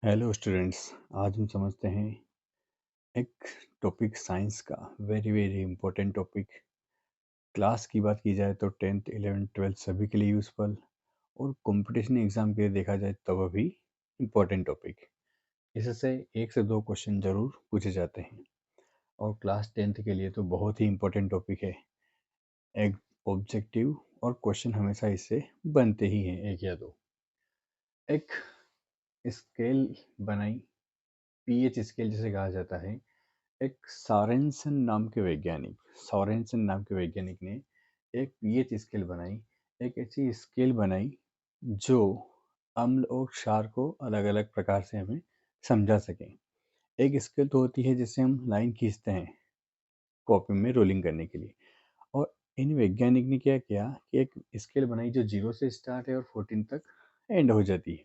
Hello students. आज हम समझते हैं एक टॉपिक साइंस का very very important topic. Class की बात की जाए तो 10th 11th 12th सभी के लिए यूज़फुल और कंपटीशन एग्जाम के लिए देखा जाए तो वह भी इम्पोर्टेंट टॉपिक। इससे एक से दो क्वेश्चन जरूर पूछे जाते हैं और क्लास 10th के लिए तो बहुत ही इम्पोर्टेंट टॉपिक है। एक ऑब्जेक्टिव और क्वेश्चन हमेशा इससे बनते ही हैं, एक या दो। एक स्केल बनाई, पीएच स्केल जिसे कहा जाता है। एक सोरेनसन नाम के वैज्ञानिक ने एक पीएच स्केल बनाई। एक ऐसी स्केल बनाई जो अम्ल और क्षार को अलग अलग प्रकार से हमें समझा सके। एक स्केल तो होती है जिससे हम लाइन खींचते हैं कॉपी में रोलिंग करने के लिए, और इन वैज्ञानिक ने क्या किया कि एक स्केल बनाई जो 0 से स्टार्ट है और 14 तक एंड हो जाती है।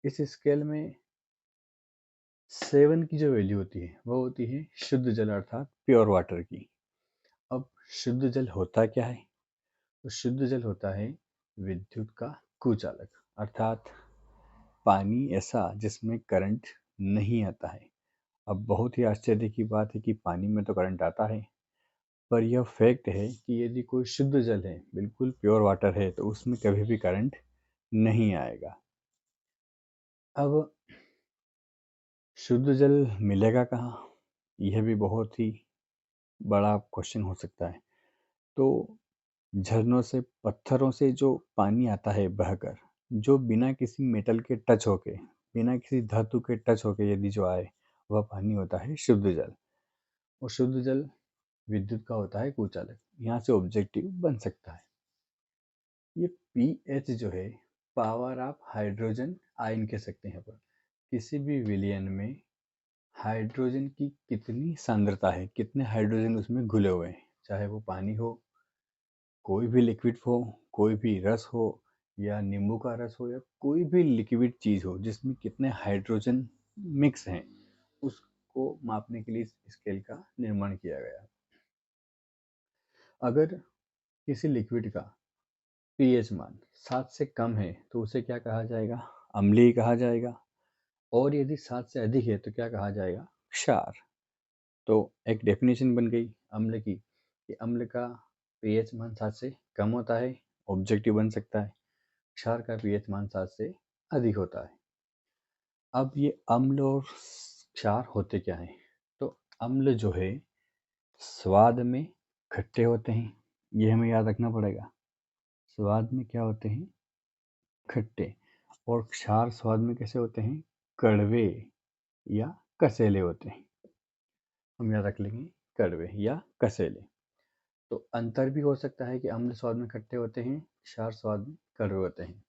इस स्केल में 7 की जो वैल्यू होती है वो होती है शुद्ध जल अर्थात प्योर वाटर की। अब शुद्ध जल होता क्या है? तो शुद्ध जल होता है विद्युत का कुचालक, अर्थात पानी ऐसा जिसमें करंट नहीं आता है। अब बहुत ही आश्चर्य की बात है कि पानी में तो करंट आता है, पर यह फैक्ट है कि यदि कोई शुद्ध जल है, बिल्कुल प्योर वाटर है, तो उसमें कभी भी करंट नहीं आएगा। अब शुद्ध जल मिलेगा कहाँ? यह भी बहुत ही बड़ा क्वेश्चन हो सकता है। तो झरनों से, पत्थरों से जो पानी आता है बहकर, जो बिना किसी मेटल के टच होके, बिना किसी धातु के टच होके यदि जो आए, वह पानी होता है शुद्ध जल। और शुद्ध जल विद्युत का होता है कुचालक। यहाँ से ऑब्जेक्टिव बन सकता है। ये पीएच जो है, पावर ऑफ हाइड्रोजन आयन कह सकते हैं अपन। किसी भी विलयन में हाइड्रोजन की कितनी सांद्रता है, कितने हाइड्रोजन उसमें घुले हुए हैं, चाहे वो पानी हो, कोई भी लिक्विड हो, कोई भी रस हो, या नींबू का रस हो, या कोई भी लिक्विड चीज़ हो जिसमें कितने हाइड्रोजन मिक्स हैं, उसको मापने के लिए इस स्केल का निर्माण किया गया। अगर किसी लिक्विड का पीएच मान 7 से कम है तो उसे क्या कहा जाएगा? अम्लीय कहा जाएगा। और यदि 7 से अधिक है तो क्या कहा जाएगा? क्षार। तो एक डेफिनेशन बन गई अम्ल की कि अम्ल का पीएच मान 7 से कम होता है, ऑब्जेक्टिव बन सकता है। क्षार का पीएच मान 7 से अधिक होता है। अब ये अम्ल और क्षार होते क्या हैं? तो अम्ल जो है स्वाद में खट्टे होते हैं, ये हमें याद रखना पड़ेगा। स्वाद में क्या होते हैं? खट्टे। और क्षार स्वाद में कैसे होते हैं? कड़वे या कसेले होते हैं। हम याद रख लेंगे, कड़वे या कसेले। तो अंतर भी हो सकता है कि अम्ल स्वाद में खट्टे होते हैं, क्षार स्वाद में कड़वे होते हैं।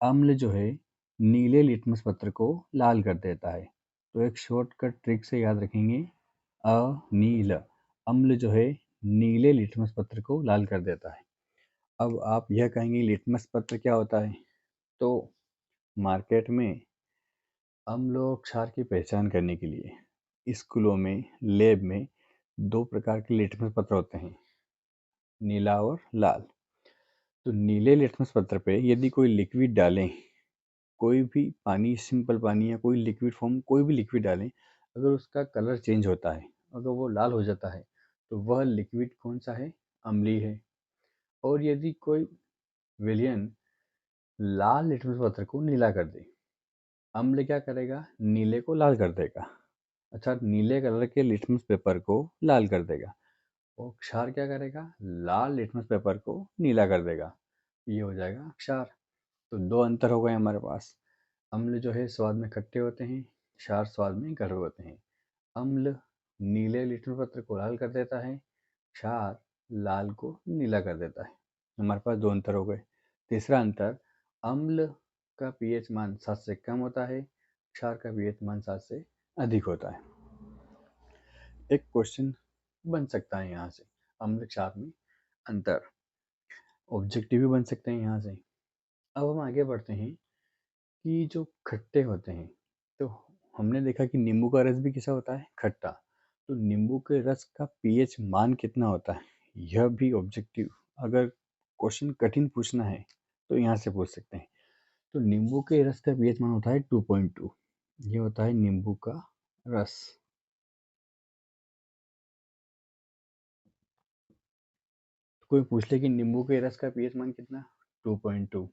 अम्ल जो है नीले लिटमस पत्र को लाल कर देता है। तो एक शॉर्टकट ट्रिक से याद रखेंगे, अनील। अम्ल जो है नीले लिटमस पत्र को लाल कर देता है। अब आप यह कहेंगे लिटमस पत्र क्या होता है? तो मार्केट में अम्ल और क्षार की पहचान करने के लिए स्कूलों में, लैब में 2 प्रकार के लिटमस पत्र होते हैं, नीला और लाल। तो नीले लिटमस पत्र पे यदि कोई लिक्विड डालें, कोई भी पानी, सिंपल पानी या कोई लिक्विड फॉर्म, कोई भी लिक्विड डालें, अगर उसका कलर चेंज होता है, अगर वो लाल हो जाता है, तो वह लिक्विड कौन सा है? अम्लीय है। और यदि कोई विलयन लाल लिटमस पत्र को नीला कर दे, अम्ल क्या करेगा? नीले को लाल कर देगा, अच्छा, नीले कलर के लिटमस पेपर को लाल कर देगा। और क्षार क्या करेगा? लाल लिटमस पेपर को नीला कर देगा। ये हो जाएगा क्षार। तो 2 अंतर हो गए हमारे पास। अम्ल जो है स्वाद में खट्टे होते हैं, क्षार स्वाद में कड़वे होते हैं। अम्ल नीले लिटमस पत्र को लाल कर देता है, क्षार लाल को नीला कर देता है। हमारे पास 2 अंतर हो गए। तीसरा अंतर, अम्ल का पीएच मान 7 से कम होता है, क्षार का पीएच मान 7 से अधिक होता है। एक क्वेश्चन बन सकता है यहाँ से, अम्ल क्षार में अंतर। ऑब्जेक्टिव भी बन सकते हैं यहाँ से। अब हम आगे बढ़ते हैं कि जो खट्टे होते हैं, तो हमने देखा कि नींबू का रस भी कैसा होता है? खट्टा। तो नींबू के रस का पीएच मान कितना होता है? यह भी ऑब्जेक्टिव, अगर क्वेश्चन कठिन पूछना है तो यहाँ से पूछ सकते हैं। तो नींबू के रस का पीएच मान होता है 2.2। ये होता है नींबू का रस। कोई पूछ ले कि नींबू के रस का पीएच मान कितना, 2.2।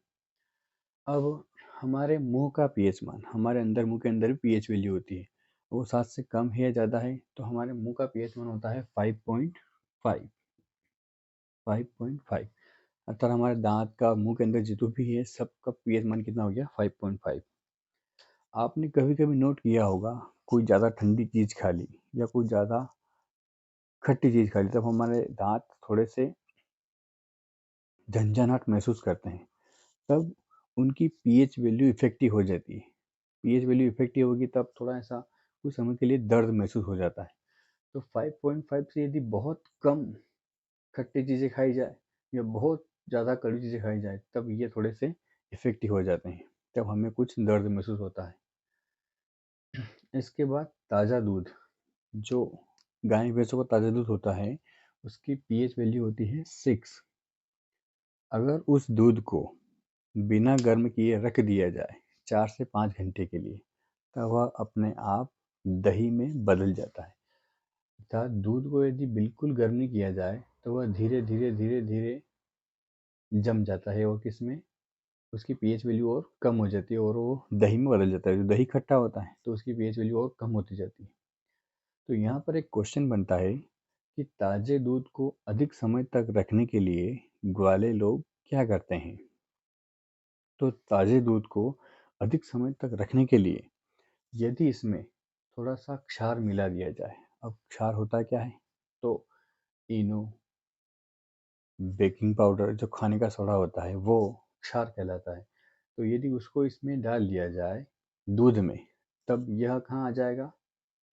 अब हमारे मुंह का पीएच मान, हमारे अंदर मुंह के अंदर भी पीएच वैल्यू होती है, वो 7 से कम है या ज़्यादा है तो हमारे मुंह का पीएच मान होता है 5.5। 5.5 अर्थात हमारे दांत का, मुंह के अंदर जितना भी है सबका पीएच मान कितना हो गया, 5.5। आपने कभी कभी नोट किया होगा, कोई ज़्यादा ठंडी चीज़ खा ली या कोई ज़्यादा खट्टी चीज़ खा ली, तब हमारे दांत थोड़े से झंझनाहट महसूस करते हैं, तब उनकी पीएच वैल्यू इफेक्टिव हो जाती है। पीएच वैल्यू इफेक्टिव होगी तब थोड़ा ऐसा कुछ समय के लिए दर्द महसूस हो जाता है। तो 5.5 से यदि बहुत कम खट्टी चीज़ें खाई जाए या बहुत ज़्यादा कड़वी चीज़ें खाई जाए तब ये थोड़े से इफेक्टिव हो जाते हैं, तब हमें कुछ दर्द महसूस होता है। इसके बाद ताज़ा दूध, जो गाय भैंसों का ताज़ा दूध होता है उसकी पीएच वैल्यू होती है 6। अगर उस दूध को बिना गर्म किए रख दिया जाए 4 से 5 घंटे के लिए, तब वह अपने आप दही में बदल जाता है। अर्थात दूध को यदि बिल्कुल गर्म नहीं किया जाए तो वह धीरे धीरे धीरे धीरे जम जाता है और किसमें, उसकी पीएच वैल्यू और कम हो जाती है और वो दही में बदल जाता है। जो दही खट्टा होता है तो उसकी पीएच वैल्यू और कम होती जाती है। तो यहाँ पर एक क्वेश्चन बनता है कि ताज़े दूध को अधिक समय तक रखने के लिए ग्वाले लोग क्या करते हैं। तो ताज़े दूध को अधिक समय तक रखने के लिए यदि इसमें थोड़ा सा क्षार मिला दिया जाए। अब क्षार होता क्या है, तो इनो, बेकिंग पाउडर, जो खाने का सोडा होता है वो क्षार कहलाता है। तो यदि उसको इसमें डाल दिया जाए दूध में, तब यह कहाँ आ जाएगा,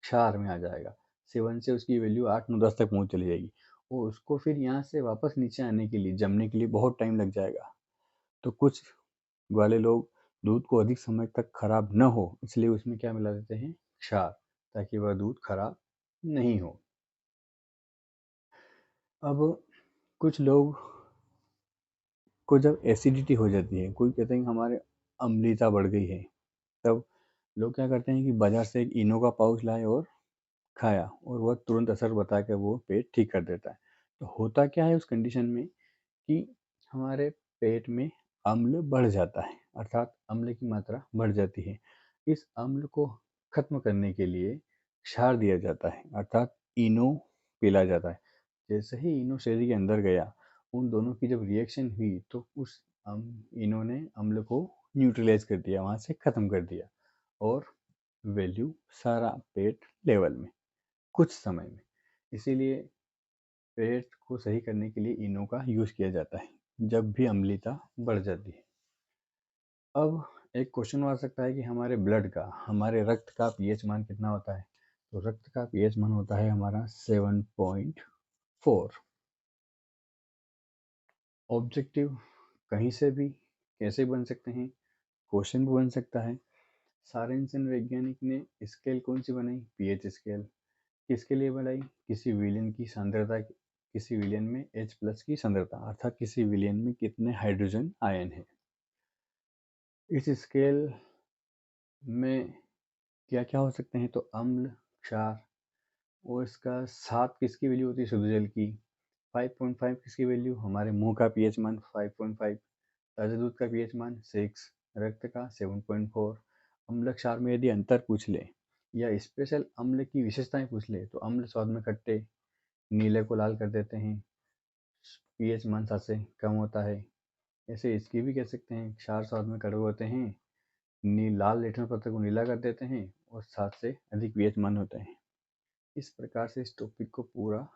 क्षार में आ जाएगा। सेवन से उसकी वैल्यू 8, 9, 10 तक पहुँच चली जाएगी और उसको फिर यहाँ से वापस नीचे आने के लिए, जमने के लिए बहुत टाइम लग जाएगा। तो कुछ वाले लोग दूध को अधिक समय तक खराब न हो इसलिए उसमें क्या मिला देते हैं, क्षार, ताकि वह दूध खराब नहीं हो। अब कुछ लोग को जब एसिडिटी हो जाती है, कोई कहते हैं कि हमारे अम्लता बढ़ गई है, तब लोग क्या करते हैं कि बाजार से एक इनो का पाउच लाए और खाया और वह तुरंत असर बता के वो पेट ठीक कर देता है। तो होता क्या है उस कंडीशन में कि हमारे पेट में अम्ल बढ़ जाता है, अर्थात अम्ल की मात्रा बढ़ जाती है। इस अम्ल को खत्म करने के लिए क्षार दिया जाता है, अर्थात इनो पिला जाता है। जैसे ही इनो शरीर के अंदर गया, उन दोनों की जब रिएक्शन हुई तो उस इनो ने अम्ल को न्यूट्रलाइज कर दिया, वहाँ से ख़त्म कर दिया और वैल्यू सारा पेट लेवल में कुछ समय में। इसीलिए पेट को सही करने के लिए इनो का यूज़ किया जाता है जब भी अम्लता बढ़ जाती है। अब एक क्वेश्चन आ सकता है कि हमारे ब्लड का, हमारे रक्त का पीएच मान कितना होता है। तो रक्त का पीएच मान होता है हमारा 7.4। ऑब्जेक्टिव कहीं से भी कैसे बन सकते हैं, क्वेश्चन भी बन सकता है। सारेंसन वैज्ञानिक ने स्केल कौन सी बनाई, पीएच स्केल। किसके लिए बनाई, किसी विलेन की सांद्रता, किसी विलेन में H+ की सांद्रता, अर्थात किसी विलेन में कितने हाइड्रोजन आयन है। इस स्केल में क्या क्या हो सकते हैं, तो अम्ल, क्षार, और इसका 7 किसकी वैल्यू होती है, शुद्ध जल की। 5.5 किसकी वैल्यू, हमारे मुंह का पीएच मान 5.5, ताज़ा दूध का पीएच मान 6, रक्त का 7.4। अम्ल क्षार में यदि अंतर पूछ ले या स्पेशल अम्ल की विशेषताएं पूछ ले तो अम्ल स्वाद में खट्टे, नीले को लाल कर देते हैं, पीएच मान 7 से कम होता है। ऐसे इसकी भी कह सकते हैं, क्षार स्वाद में कड़वे होते हैं, लाल लेटन पत्र को नीला कर देते हैं और 7 से अधिक पीएच मान होते हैं। इस प्रकार से इस टॉपिक को पूरा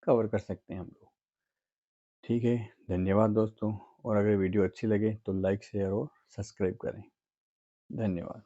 कवर कर सकते हैं हम लोग। ठीक है, धन्यवाद दोस्तों, और अगर वीडियो अच्छी लगे तो लाइक, शेयर और सब्सक्राइब करें। धन्यवाद।